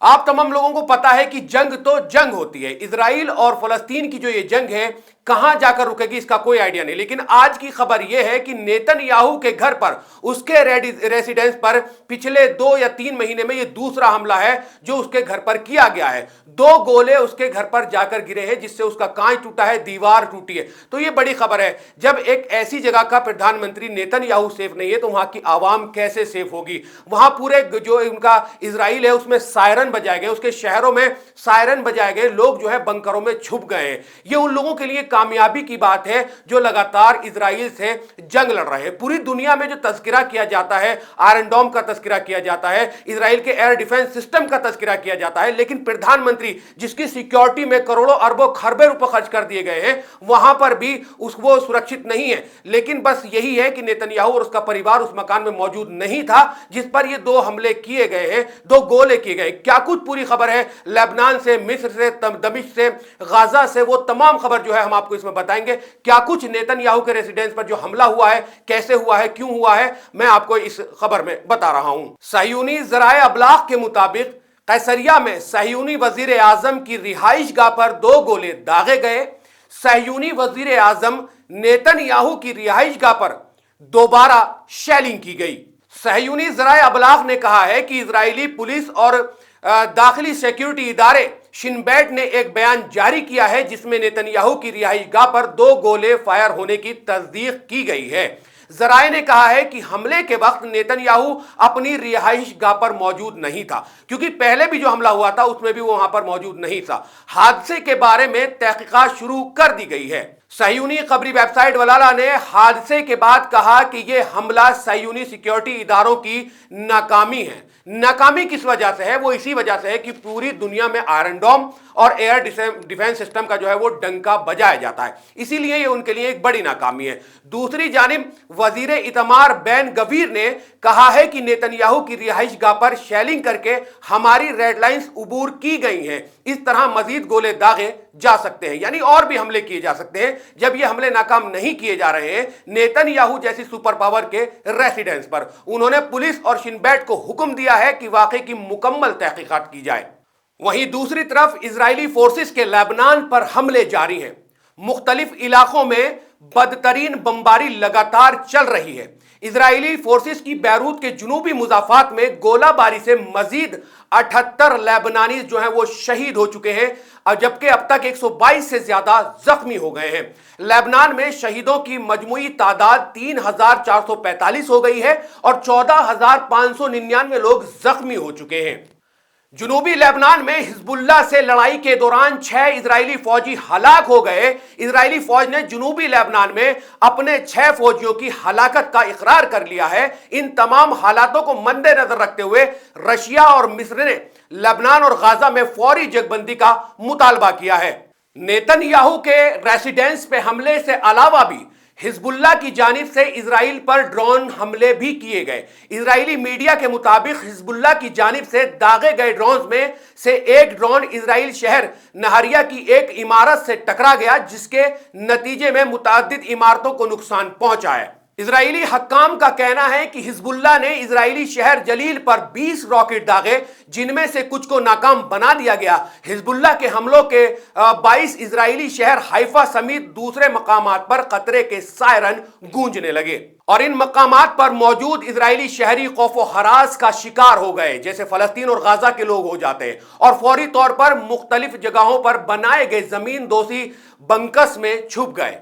आप तमाम लोगों को पता है कि जंग तो जंग होती है। इजराइल और फलस्तीन की जो ये जंग है कहां जाकर रुकेगी इसका कोई आइडिया नहीं। लेकिन आज की खबर यह है कि नेतन्याहू के घर पर, उसके रेसिडेंस पर पिछले 2 या 3 महीने में यह दूसरा हमला है जो उसके घर पर किया गया है। 2 गोले उसके घर पर जाकर गिरे हैं जिससे उसका कांच टूटा है, दीवार टूटी है। तो यह बड़ी खबर है। जब एक ऐसी जगह का प्रधानमंत्री नेतन्याहू सेफ नहीं है तो वहां की आवाम कैसे सेफ होगी। वहां पूरे जो उनका इजराइल है उसमें सायरन बजाए गए, उसके शहरों में सायरन बजाए गए, लोग जो है बंकरों में छुप गए हैं। ये उन लोगों के लिए कामयाबी की बात है जो लगातार इजराइल से जंग लड़ रहे हैं। पूरी दुनिया में जो तस्करा किया जाता है, आयरन डोम का तस्करा किया जाता है, इजराइल के एयर डिफेंस सिस्टम का तस्करा किया जाता है, लेकिन प्रधानमंत्री जिसकी सिक्योरिटी में करोड़ों अरबों खरबे रुपए खर्च कर दिए गए हैं वहां पर भी वो सुरक्षित नहीं है। लेकिन बस यही है कि नेतन्याहू और उसका परिवार उस मकान में मौजूद नहीं था जिस पर ये 2 हमले किए गए हैं, 2 गोले किए गए। क्या कुछ पूरी खबर है लेबनान से, मिस्र से, दमिश्क से, गाजा से, वो तमाम खबर जो है हम आपको इसमें बताएंगे। क्या कुछ नेतन्याहू के रेसिडेंस पर जो हमला हुआ है, कैसे हुआ है, क्यों हुआ है, मैं आपको इस खबर में बता रहा हूं। सहयूनी ज़राए अबलाग के मुताबिक कैसरिया में सहयूनी वजीर आजम की रिहाइश गाह पर 2 गोले दागे गए। सहयूनी वजीर आजम नेतन्याहू की रिहाइश गाह पर दोबारा शेलिंग की गई। सहयूनी ज़राए अबलाग ने कहा है कि इजरायली पुलिस और दाखिली सिक्योरिटी इदारे शिन बेट ने एक बयान जारी किया है जिसमें नेतन्याहू की रिहाइश गाह पर 2 गोले फायर होने की तस्दीक की गई है। जराए ने कहा है कि हमले के वक्त नेतन्याहू अपनी रिहाइश गाह पर मौजूद नहीं था, क्योंकि पहले भी जो हमला हुआ था उसमें भी वो वहां पर मौजूद नहीं था। हादसे के बारे में तहकीकात शुरू कर दी गई है। सहयूनी खबरी वेबसाइट वलाला ने हादसे के बाद कहा कि यह हमला सहयूनी सिक्योरिटी इदारों की नाकामी है। नाकामी किस वजह से है? वो इसी वजह से है कि पूरी दुनिया में आयरन डोम और एयर डिफेंस सिस्टम का जो है वो डंका बजाया जाता है, इसीलिए ये उनके लिए एक बड़ी नाकामी है। दूसरी जानिब वजीर इतमार बैन गवीर ने कहा है कि नेतन्याहू की रिहाइश गाह पर शेलिंग करके हमारी रेड लाइंस उबूर की गई हैं। इस तरह मजीद गोले दागे जा सकते हैं, यानी और भी हमले किए जा सकते हैं जब ये हमले नाकाम नहीं किए जा रहे हैं नेतन्याहू जैसी सुपर पावर के रेसिडेंस पर। उन्होंने पुलिस और शिन बेट को हुक्म दिया है कि वाकई की मुकम्मल तहकीकात की जाए। वहीं दूसरी तरफ इजरायली फोर्सेस के लेबनान पर हमले जारी हैं। मुख्तलिफ इलाकों में बदतरीन बमबारी लगातार चल रही है। इजरायली फोर्सेस की बैरूत के जुनूबी मुजाफात में गोलाबारी से मजीद 78 लेबनानी जो हैं वो शहीद हो चुके हैं, जबकि अब तक 122 से ज्यादा जख्मी हो गए हैं। लेबनान में शहीदों की मजमूई तादाद 3445 हो गई है और 14599 लोग जख्मी हो चुके हैं। जुनूबी लेबनान में हिजबुल्लाह से लड़ाई के दौरान 6 इजरायली फौजी हलाक हो गए। इजरायली फौज ने जुनूबी लेबनान में अपने 6 फौजियों की हलाकत का इकरार कर लिया है। इन तमाम हालातों को मद्देनजर रखते हुए रशिया और मिस्र ने लेबनान और गाजा में फौरी जंगबंदी का मुतालबा किया है। नेतन्याहू के रेसिडेंस पे हमले से अलावा भी हिजबुल्लाह की जानिब से इजराइल पर ड्रोन हमले भी किए गए। इजरायली मीडिया के मुताबिक हिजबुल्लाह की जानिब से दागे गए ड्रोन में से एक ड्रोन इजराइल शहर नहरिया की एक इमारत से टकरा गया, जिसके नतीजे में मुतअद्दिद इमारतों को नुकसान पहुंचा है। इजरायली हक्काम का कहना है कि हिजबुल्लाह ने इजरायली शहर जलील पर 20 रॉकेट दागे, जिनमें से कुछ को नाकाम बना दिया गया। हिजबुल्लाह के हमलों के 22 इजरायली शहर हाइफा समेत दूसरे मकामात पर खतरे के सायरन गूंजने लगे और इन मकामात पर मौजूद इजरायली शहरी खौफ व हरास का शिकार हो गए, जैसे फलस्तीन और गाजा के लोग हो जाते हैं, और फौरी तौर पर मुख्तलिफ जगहों पर बनाए गए जमीन दोषी बंकस में छुप गए।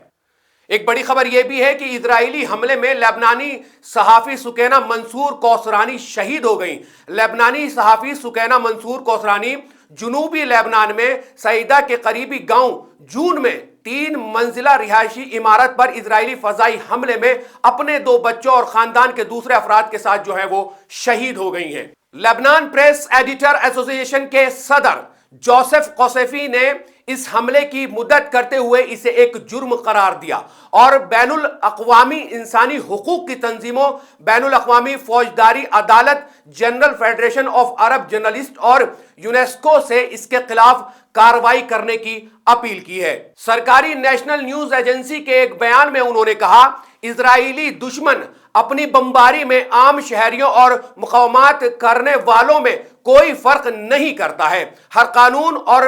एक बड़ी खबर यह भी है कि इजरायली हमले में लेबनानी सहाफी सुकैना मंसूर कौसरानी शहीद हो गई। लेबनानी सहाफी सुकैना मंसूर कौसरानी जुनूबी लेबनान में सईदा के करीबी गांव जून में 3 मंजिला रिहायशी इमारत पर इजरायली फजाई हमले में अपने 2 बच्चों और खानदान के दूसरे अफराद के साथ जो है वो शहीद हो गई हैं। लेबनान प्रेस एडिटर एसोसिएशन के सदर जोसेफ कौसेफी ने इस हमले की मदद करते हुए इसे एक जुर्म करार दिया और बैनुल अक़वामी इंसानी हुकूक की तंजीमों, बैनुल अक़वामी फौजदारी अदालत, general federation of Arab journalist और यूनेस्को से इसके खिलाफ कार्रवाई करने की अपील की है। सरकारी नेशनल न्यूज एजेंसी के एक बयान में उन्होंने कहा, इजरायली दुश्मन अपनी बमबारी में आम शहरियों और मुक़ावमत करने वालों में کوئی فرق نہیں کرتا ہے، ہر قانون اور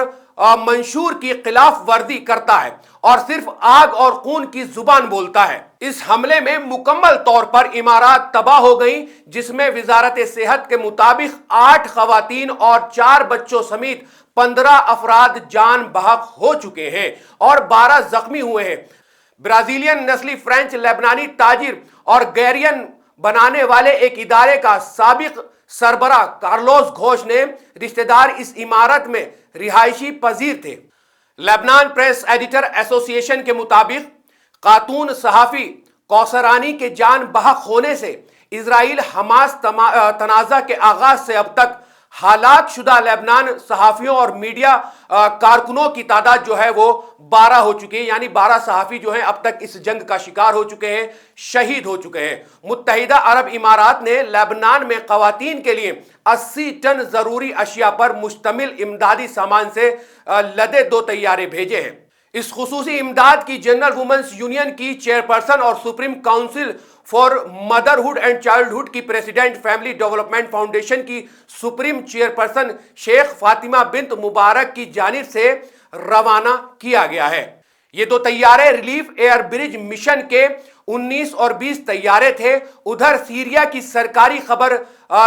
منشور کی خلاف ورزی کرتا ہے اور صرف آگ اور خون کی زبان بولتا ہے۔ اس حملے میں مکمل طور پر امارات تباہ ہو گئی، جس میں وزارت صحت کے مطابق 8 خواتین اور 4 بچوں سمیت 15 افراد جان بحق ہو چکے ہیں اور 12 زخمی ہوئے ہیں۔ برازیلین نسلی فرینچ لیبنانی تاجر اور گیرین بنانے والے ایک ادارے کا سابق سربراہ کارلوس گھوش نے رشتہ دار اس عمارت میں رہائشی پذیر تھے۔ لیبنان پریس ایڈیٹر ایسوسی ایشن کے مطابق خاتون صحافی کوثرانی کے جان بحق ہونے سے اسرائیل حماس تنازع کے آغاز سے اب تک ہلاک شدہ لیبنان صحافیوں اور میڈیا کارکنوں کی تعداد جو ہے وہ 12 ہو چکی ہے، یعنی 12 صحافی جو ہیں اب تک اس جنگ کا شکار ہو چکے ہیں، شہید ہو چکے ہیں۔ متحدہ عرب امارات نے لیبنان میں خواتین کے لیے 80 ٹن ضروری اشیاء پر مشتمل امدادی سامان سے لدے 2 طیارے بھیجے ہیں۔ اس خصوصی امداد کی جنرل وومنز یونین کی چیئرپرسن اور supreme council for motherhood and childhood کی پریزیڈنٹ فیملی ڈیولپمنٹ فاؤنڈیشن کی سپریم چیئرپرسن شیخ فاطمہ بنت مبارک کی جانب سے روانہ کیا گیا ہے۔ یہ 2 طیارے ریلیف ایئر برج مشن کے 19 اور 20 طیارے تھے۔ ادھر سیریا کی سرکاری خبر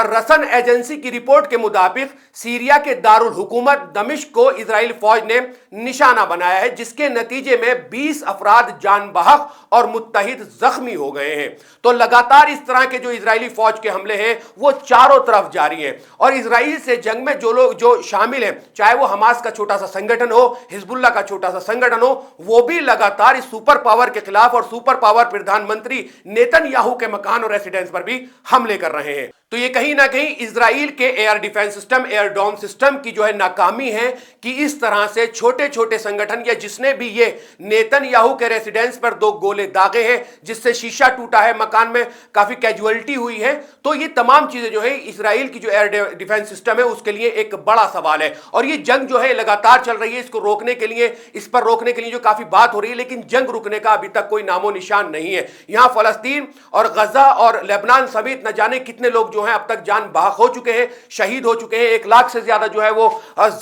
رسن ایجنسی کی رپورٹ کے مطابق سیریا کے دارالحکومت دمشق کو اسرائیل فوج نے نشانہ بنایا ہے، جس کے نتیجے میں 20 افراد جان بحق اور متحد زخمی ہو گئے ہیں۔ تو لگاتار اس طرح کے جو اسرائیلی فوج کے حملے ہیں وہ چاروں طرف جاری ہیں، اور اسرائیل سے جنگ میں جو لوگ جو شامل ہیں، چاہے وہ حماس کا چھوٹا سا سنگٹھن ہو، حزب اللہ کا چھوٹا سا سنگٹھن ہو، وہ بھی لگاتار اس سپر پاور کے خلاف اور super power Pradhan Mantri Nitin Yahoo کے مکان اور ریسیڈنس پر بھی حملے کر رہے ہیں۔ تو یہ کہیں نہ کہیں اسرائیل کے ایئر ڈیفنس سسٹم، ایئر ڈوم سسٹم کی جو ہے ناکامی ہے کہ اس طرح سے چھوٹے چھوٹے سنگٹھن، یا جس نے بھی یہ نیتن یاہو کے ریسیڈنس پر 2 گولے داغے ہیں، جس سے شیشہ ٹوٹا ہے، مکان میں کافی کیجوالٹی ہوئی ہے، تو یہ تمام چیزیں جو ہے اسرائیل کی جو ایئر ڈیفنس سسٹم ہے اس کے لیے ایک بڑا سوال ہے۔ اور یہ جنگ جو ہے لگاتار چل رہی ہے، اس کو روکنے کے لیے، اس پر روکنے کے لیے جو کافی بات ہو رہی ہے، لیکن جنگ رکنے کا ابھی تک کوئی نام و نشان نہیں ہے۔ یہاں فلسطین اور غزہ اور لیبنان سمیت نہ جانے کتنے لوگ جو ہیں اب تک جان بحق ہو چکے ہیں، شہید ہو چکے ہیں، 1 لاکھ سے زیادہ جو ہے وہ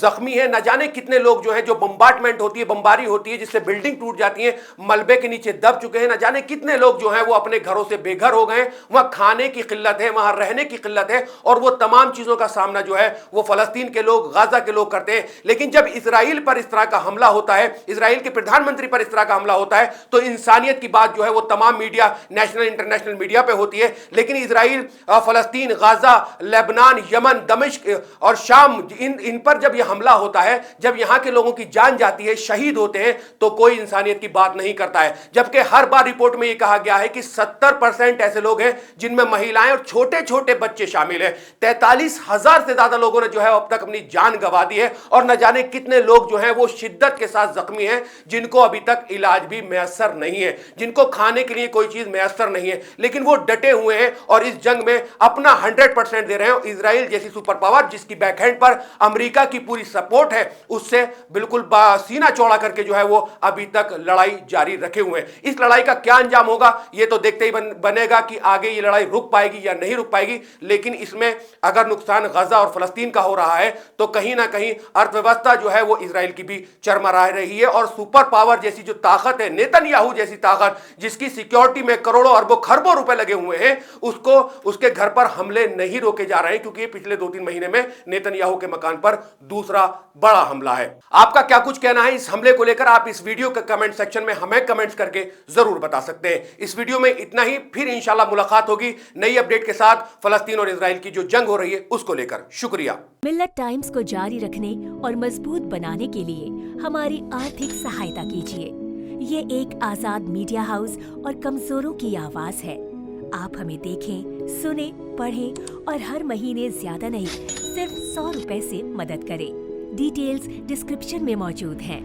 زخمی ہیں، نہ جانے کتنے لوگ جو ہے جو بمبارڈمنٹ ہوتی ہے، بمباری ہوتی ہے جس سے بلڈنگ ٹوٹ جاتی ہیں، ملبے کے نیچے دب چکے ہیں، نہ جانے کتنے لوگ جو ہیں وہ اپنے گھروں سے بے گھر ہو گئے ہیں، وہاں کھانے کی قلت ہے، وہاں رہنے کی قلت ہے، اور وہ تمام چیزوں کا سامنا جو ہے وہ فلسطین کے لوگ، غزہ کے لوگ کرتے ہیں۔ لیکن جب اسرائیل پر اس طرح کا حملہ ہوتا ہے، اسرائیل کے پردھان منتری پر اس طرح کا حملہ ہوتا ہے، تو انسانیت کی بات جو ہے وہ تمام میڈیا، نیشنل انٹرنیشنل میڈیا پہ ہوتی ہے، لیکن اسرائیل، فلسطین، غزہ، لیبنان، یمن، دمشق اور شام، ان پر جب یہ حملہ ہوتا ہے، جب یہاں کے لوگوں کی جان جاتی ہے، شہید ہوتے ہیں، تو کوئی انسانیت کی بات نہیں کرتا ہے۔ جبکہ ہر بار رپورٹ میں یہ کہا گیا ہے کہ 70% ایسے لوگ ہیں جن میں مہیلائیں اور چھوٹے چھوٹے بچے شامل ہیں۔ 43,000 سے زیادہ لوگوں نے جو ہے اب تک اپنی جان گنوا دی ہے، اور نہ جانے کتنے لوگ جو ہیں وہ شدت کے ساتھ زخمی ہیں، جن کو ابھی تک علاج بھی میسر نہیں ہے، جن کو کھانے کے لیے کوئی چیز میسر نہیں ہے، لیکن وہ ڈٹے ہوئے ہیں اور اس جنگ میں اپنا 100% دے رہے ہیں۔ اسرائیل جیسی سپر پاور جس کی بیک ہینڈ پر امریکہ کی پوری سپورٹ ہے، اس سے بالکل سینہ چوڑا کر کے جو ہے وہ ابھی تک لڑائی جاری رکھے ہوئے ہیں۔ اس لڑائی کا کیا انجام ہوگا یہ تو دیکھتے ہی بنے گا کہ آگے یہ لڑائی رک پائے گی یا نہیں رک پائے گی، لیکن اس میں اگر نقصان غزہ اور فلسطین کا ہو رہا ہے تو کہیں نہ کہیں ارتھ ویوستھا جو ہے وہ اسرائیل کی بھی چرمرا رہی ہے، اور سپر پاور جیسی جو طاقت ہے، نیتن یاہو جیسی طاقت جس کی سیکیورٹی میں کروڑوں اربوں خربوں روپے لگے ہوئے ہیں، اس کے گھر پر حملے نہیں روکے جا رہے ہیں، کیونکہ یہ پچھلے 2-3 مہینے میں نیتن یاہو کے مکان پر دوسرا بڑا حملہ ہے۔ آپ کا کیا کچھ کہنا ہے اس حملے کو لے کر؟ آپ اس ویڈیو کے کمنٹ سیکشن میں ہمیں کمنٹس کر کے ضرور بتا سکتے ہیں۔ اس ویڈیو میں اتنا ہی، پھر انشاءاللہ ملاقات ہوگی نئی اپڈیٹ کے ساتھ فلسطین اور اسرائیل کی جو جنگ ہو رہی ہے اس کو لے کر۔ شکریہ۔ ملت ٹائمز کو جاری رکھنے اور مضبوط بنانے کے لیے ہماری آرتھک سہایتا کیجیے۔ یہ ایک آزاد میڈیا ہاؤس اور کمزوروں کی آواز ہے۔ آپ ہمیں دیکھیں، سنیں، پڑھیں اور ہر مہینے زیادہ نہیں، صرف 100 روپے سے مدد کریں۔ ڈیٹیلز ڈسکرپشن میں موجود ہیں۔